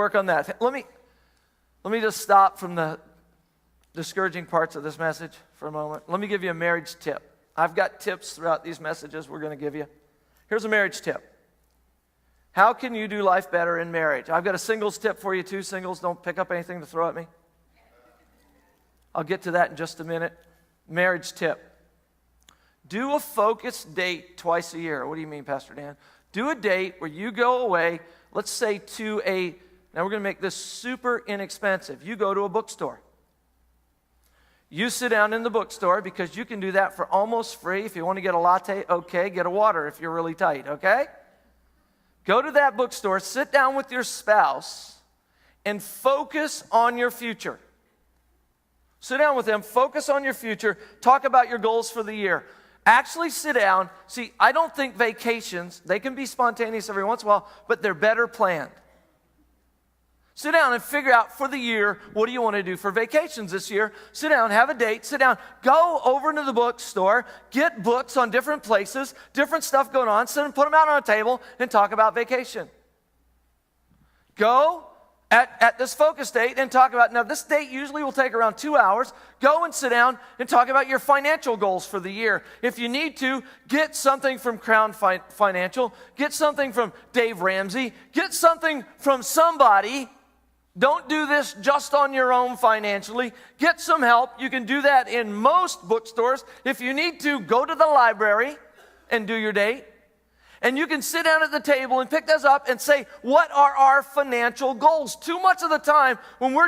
work on that. Let me just stop from the discouraging parts of this message for a moment. Let me give you a marriage tip. I've got tips throughout these messages we're going to give you. Here's a marriage tip. How can you do life better in marriage? I've got a singles tip for you too. Singles, don't pick up anything to throw at me. I'll get to that in just a minute. Marriage tip. Do a focused date twice a year. What do you mean, Pastor Dan? Do a date where you go away, let's say now we're going to make this super inexpensive. You go to a bookstore. You sit down in the bookstore because you can do that for almost free. If you want to get a latte, okay. Get a water if you're really tight, okay? Go to that bookstore, sit down with your spouse, and focus on your future. Sit down with them, focus on your future, talk about your goals for the year. Actually sit down. See, I don't think vacations, they can be spontaneous every once in a while, but they're better planned. Sit down and figure out for the year, what do you want to do for vacations this year? Sit down, have a date, sit down, go over into the bookstore, get books on different places, different stuff going on, sit and put them out on a table and talk about vacation. Go at this focus date and talk about, now this date usually will take around 2 hours. Go and sit down and talk about your financial goals for the year. If you need to, get something from Crown Financial, get something from Dave Ramsey, get something from somebody. Don't do this just on your own financially. Get some help. You can do that in most bookstores. If you need to, go to the library and do your date. And you can sit down at the table and pick those up and say, what are our financial goals? Too much of the time when we're